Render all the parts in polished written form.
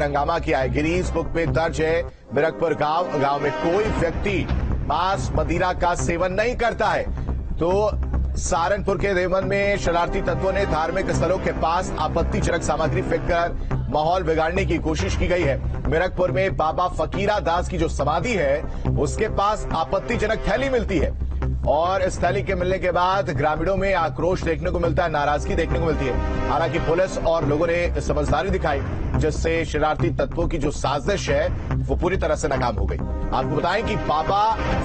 हंगामा किया है। गिनीज बुक में दर्ज है मिरकपुर गांव में कोई व्यक्ति मांस मदिरा का सेवन नहीं करता है। तो सहारनपुर के देवन में शरारती तत्वों ने धार्मिक स्थलों के पास आपत्तिजनक सामग्री फेंककर माहौल बिगाड़ने की कोशिश की गई है। मिरकपुर में बाबा फकीरा दास की जो समाधि है उसके पास आपत्तिजनक थैली मिलती है और इस थैली के मिलने के बाद ग्रामीणों में आक्रोश देखने को मिलता है, नाराजगी देखने को मिलती है। हालांकि पुलिस और लोगों ने समझदारी दिखाई जिससे शरारती तत्वों की जो साजिश है वो पूरी तरह से नाकाम हो गई। आपको बताएं कि बाबा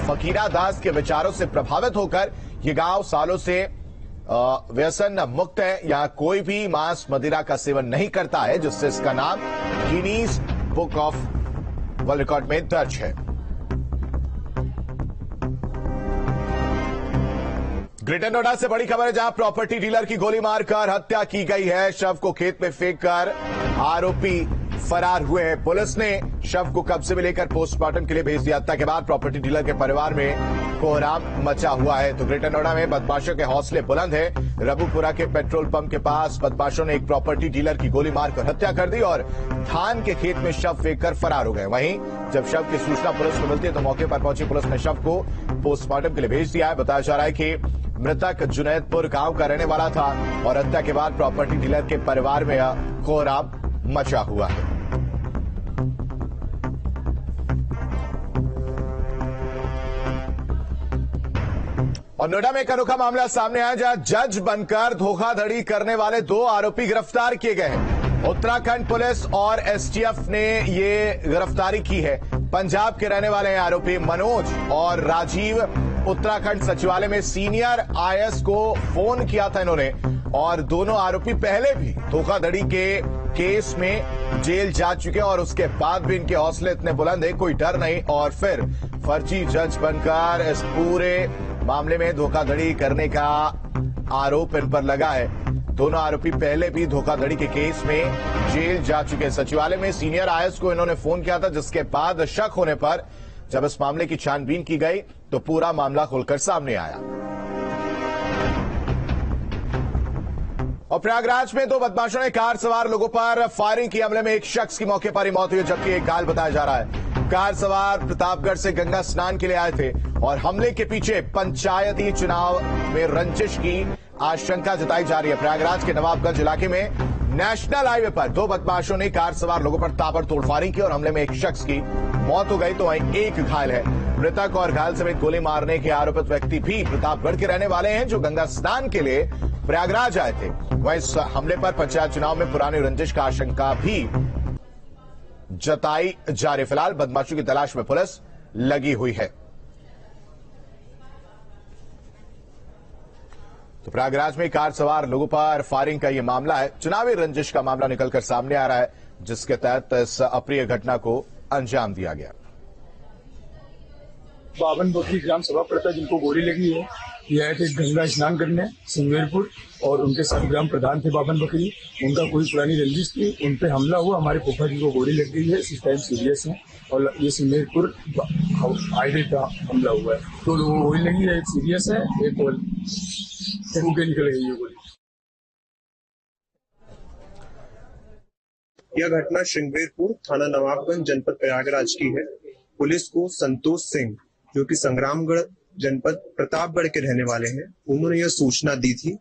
फकीरा दास के विचारों से प्रभावित होकर ये गांव सालों से व्यसन मुक्त है। यहां कोई भी मांस मदिरा का सेवन नहीं करता है जिससे इसका नाम Guinness book of world record में दर्ज है। ग्रेटर नोएडा से बड़ी खबर है जहां प्रॉपर्टी डीलर की गोली मारकर हत्या की गई है। शव को खेत में फेंककर आरोपी फरार हुए हैं। पुलिस ने शव को कब्जे में लेकर पोस्टमार्टम के लिए भेज दिया। हत्या के बाद प्रॉपर्टी डीलर के परिवार में कोहराम मचा हुआ है। तो ग्रेटर नोएडा में बदमाशों के हौसले बुलंद है। रबुपुरा के पेट्रोल पंप के पास बदमाशों ने एक प्रॉपर्टी डीलर की गोली मारकर हत्या कर दी और धान के खेत में शव फेंककर फरार हो गए। वहीं जब शव की सूचना पुलिस को मिलती है तो मौके पर पहुंची पुलिस ने शव को पोस्टमार्टम के लिए भेज दिया है। बताया जा रहा है कि मृतक जुनैदपुर गांव का रहने वाला था और हत्या के बाद प्रॉपर्टी डीलर के परिवार में कोहराम मचा हुआ है। और नोएडा में एक अनोखा मामला सामने आया जहां जज बनकर धोखाधड़ी करने वाले 2 आरोपी गिरफ्तार किए गए हैं। उत्तराखंड पुलिस और एसटीएफ ने ये गिरफ्तारी की है। पंजाब के रहने वाले आरोपी मनोज और राजीव उत्तराखंड सचिवालय में सीनियर आईएएस को फोन किया था इन्होंने और दोनों आरोपी पहले भी धोखाधड़ी के केस में जेल जा चुके हैं और उसके बाद भी इनके हौसले इतने बुलंद है, कोई डर नहीं और फिर फर्जी जज बनकर इस पूरे मामले में धोखाधड़ी करने का आरोप इन पर लगा है। दोनों आरोपी पहले भी धोखाधड़ी के केस में जेल जा चुके। सचिवालय में सीनियर आईएएस को इन्होंने फोन किया था जिसके बाद शक होने पर जब इस मामले की छानबीन की गई तो पूरा मामला खुलकर सामने आया। और प्रयागराज में 2 बदमाशों ने कार सवार लोगों पर फायरिंग की। हमले में एक शख्स की मौके पर ही मौत हुई जबकि एक घायल बताया जा रहा है। कार सवार प्रतापगढ़ से गंगा स्नान के लिए आए थे और हमले के पीछे पंचायती चुनाव में रंजिश की आशंका जताई जा रही है। प्रयागराज के नवाबगंज इलाके में नेशनल हाईवे पर 2 बदमाशों ने कार सवार लोगों पर ताबड़तोड़ फायरिंग की और हमले में एक शख्स की मौत हो गई तो वहीं एक घायल है। मृतक और घायल समेत गोली मारने के आरोपित व्यक्ति भी प्रतापगढ़ के रहने वाले हैं जो गंगा स्नान के लिए प्रयागराज आए थे। वहीं इस हमले पर पंचायत चुनाव में पुरानी रंजिश का आशंका भी जताई जा रही। फिलहाल बदमाशों की तलाश में पुलिस लगी हुई है। तो प्रयागराज में कार सवार लोगों पर फायरिंग का यह मामला है। चुनावी रंजिश का मामला निकलकर सामने आ रहा है जिसके तहत इस अप्रिय घटना को अंजाम दिया गया। बावन बकरी ग्राम सभा प्रता जिनको गोली लगी है ये आए थे गंगा स्नान करने सिंगवेरपुर और उनके साथ ग्राम प्रधान थे बावन बकरी। उनका कोई पुरानी रंजिश थी, उन पे हमला हुआ। हमारे फूफा जी को गोली लग गई है, इस टाइम सीरियस है और ये सिंगवेरपुर हाईवे का हमला हुआ है। 2 लोगों को गोली लगी है, एक सीरियस है, एक और के निकल गई है गोली। यह घटना श्रृंगवेरपुर थाना नवाबगंज जनपद प्रयागराज की है। पुलिस को संतोष सिंह जो कि संग्रामगढ़ जनपद प्रतापगढ़ के रहने वाले हैं, उन्होंने यह सूचना दी थी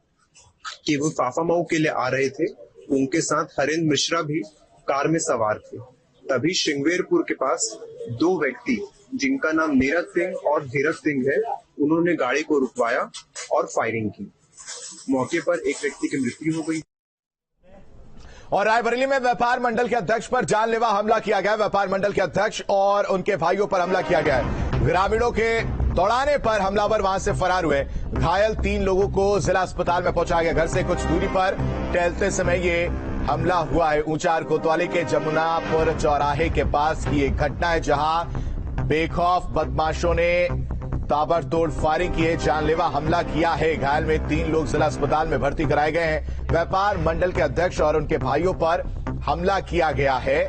कि वो फाफामऊ के लिए आ रहे थे। उनके साथ हरेंद्र मिश्रा भी कार में सवार थे। तभी श्रृंगवेरपुर के पास 2 व्यक्ति जिनका नाम नीरज सिंह और धीरज सिंह है, उन्होंने गाड़ी को रुकवाया और फायरिंग की। मौके पर एक व्यक्ति की मृत्यु हो गई। और रायबरेली में व्यापार मंडल के अध्यक्ष पर जानलेवा हमला किया गया। व्यापार मंडल के अध्यक्ष और उनके भाइयों पर हमला किया गया है। ग्रामीणों के दौड़ाने पर हमलावर वहां से फरार हुए। घायल 3 लोगों को जिला अस्पताल में पहुंचाया गया। घर से कुछ दूरी पर टहलते समय ये हमला हुआ है। ऊंचार कोतवाली के जमुनापुर चौराहे के पास की एक घटना है जहां बेखौफ बदमाशों ने ताबड़तोड़ फायरिंग किए, जानलेवा हमला किया है। घायल में 3 लोग जिला अस्पताल में भर्ती कराए गए हैं। व्यापार मंडल के अध्यक्ष और उनके भाइयों पर हमला किया गया है।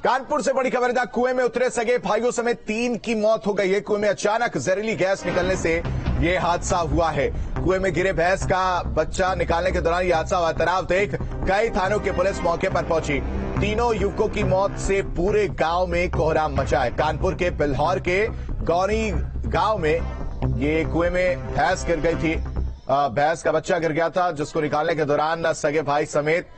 कानपुर से बड़ी खबर है जहां कुएं में उतरे सगे भाइयों समेत 3 की मौत हो गई है। कुएं में अचानक जहरीली गैस निकलने से यह हादसा हुआ है। कुएं में गिरे भैंस का बच्चा निकालने के दौरान यह हादसा हुआ। तनाव देख कई थानों की पुलिस मौके पर पहुंची। तीनों युवकों की मौत से पूरे गांव में कोहराम मचा है। कानपुर के बिल्हौर के गौनी गांव में ये कुएं में भैंस गिर गई थी। भैंस का बच्चा गिर गया था, जिसको निकालने के दौरान सगे भाई समेत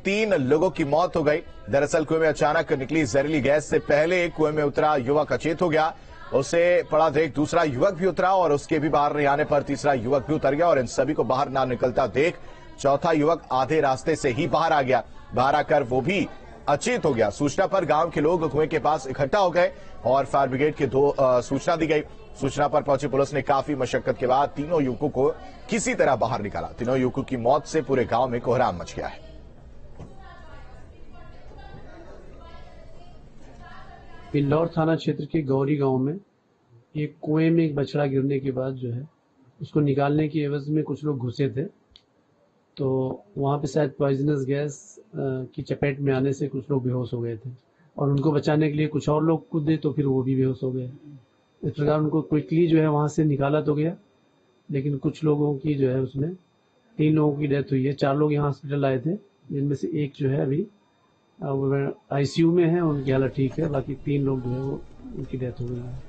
3 लोगों की मौत हो गई। दरअसल कुएं में अचानक निकली जहरीली गैस से पहले कुएं में उतरा युवक अचेत हो गया। उसे पड़ा देख दूसरा युवक भी उतरा और उसके भी बाहर नहीं आने पर तीसरा युवक भी उतर गया और इन सभी को बाहर ना निकलता देख चौथा युवक आधे रास्ते से ही बाहर आ गया। बाहर आकर वो भी अचेत हो गया। सूचना पर गांव के लोग कुएं के पास इकट्ठा हो गए और फायर ब्रिगेड के सूचना दी गई। सूचना पर पहुंची पुलिस ने काफी मशक्कत के बाद तीनों युवकों को किसी तरह बाहर निकाला। तीनों युवकों की मौत से पूरे गांव में कोहराम मच गया है। बिल्हौर थाना क्षेत्र के गौरी गांव में एक कुएं में एक बछड़ा गिरने के बाद जो है उसको निकालने की एवज में कुछ लोग घुसे थे, तो वहां पे शायद पॉइजनस गैस की चपेट में आने से कुछ लोग बेहोश हो गए थे और उनको बचाने के लिए कुछ और लोग कूदे तो फिर वो भी बेहोश हो गए। इस प्रकार उनको क्विकली जो है वहां से निकाला तो गया, लेकिन कुछ लोगों की जो है उसमें 3 लोगों की डेथ हुई है। 4 लोग यहाँ हॉस्पिटल आए थे, जिनमें से एक जो है अभी आईसीयू में है, उनकी हालत ठीक है। बाकी 3 लोग जो है वो उनकी डेथ हो गई है।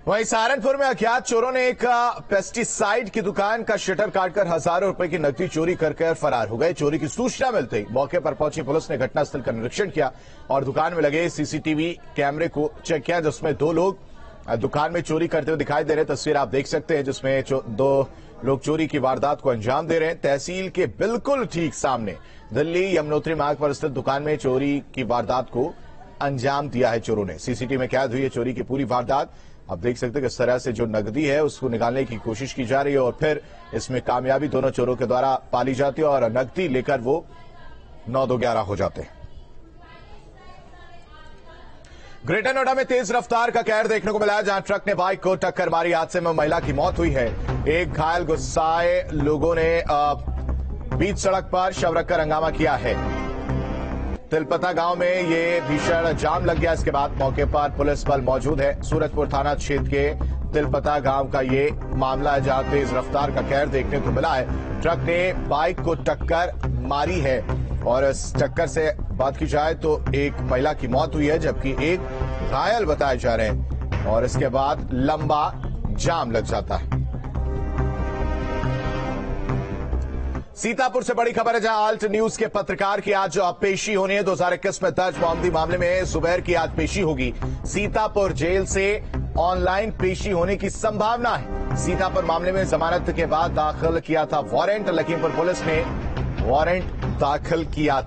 वहीं सहारनपुर में अज्ञात चोरों ने एक पेस्टिसाइड की दुकान का शटर काटकर हजारों रुपए की नकदी चोरी कर फरार हो गए। चोरी की सूचना मिलते ही मौके पर पहुंची पुलिस ने घटनास्थल का निरीक्षण किया और दुकान में लगे सीसीटीवी कैमरे को चेक किया, जिसमें 2 लोग दुकान में चोरी करते हुए दिखाई दे रहे। तस्वीर आप देख सकते हैं जिसमें 2 लोग चोरी की वारदात को अंजाम दे रहे हैं। तहसील के बिल्कुल ठीक सामने दिल्ली यमुनोत्री मार्ग पर स्थित दुकान में चोरी की वारदात को अंजाम दिया है चोरों ने। सीसीटीवी में कैद हुई है चोरी की पूरी वारदात। आप देख सकते हैं किस तरह से जो नकदी है उसको निकालने की कोशिश की जा रही है और फिर इसमें कामयाबी दोनों चोरों के द्वारा पाली जाती है और नकदी लेकर वो 9-2-11 हो जाते हैं। ग्रेटर नोएडा में तेज रफ्तार का कहर देखने को मिला, जहां ट्रक ने बाइक को टक्कर मारी। हादसे में महिला की मौत हुई है। एक घायल गुस्साए लोगों ने बीच सड़क पर शव रखकर हंगामा किया है। तिलपता गांव में ये भीषण जाम लग गया। इसके बाद मौके पर पुलिस बल मौजूद है। सूरजपुर थाना क्षेत्र के तिलपता गांव का ये मामला है, जहां तेज रफ्तार का कहर देखने को मिला है। ट्रक ने बाइक को टक्कर मारी है और इस टक्कर से बात की जाए तो एक महिला की मौत हुई है, जबकि एक घायल बताए जा रहे हैं और इसके बाद लंबा जाम लग जाता है। सीतापुर से बड़ी खबर है, जहां आल्ट न्यूज के पत्रकार की आज पेशी होनी है। 2021 में दर्ज मोहम्मदी मामले में जुबैर की आज पेशी होगी। सीतापुर जेल से ऑनलाइन पेशी होने की संभावना है। सीतापुर मामले में जमानत के बाद दाखिल किया था वारंट। लखीमपुर पुलिस ने वारंट दाखिल किया था।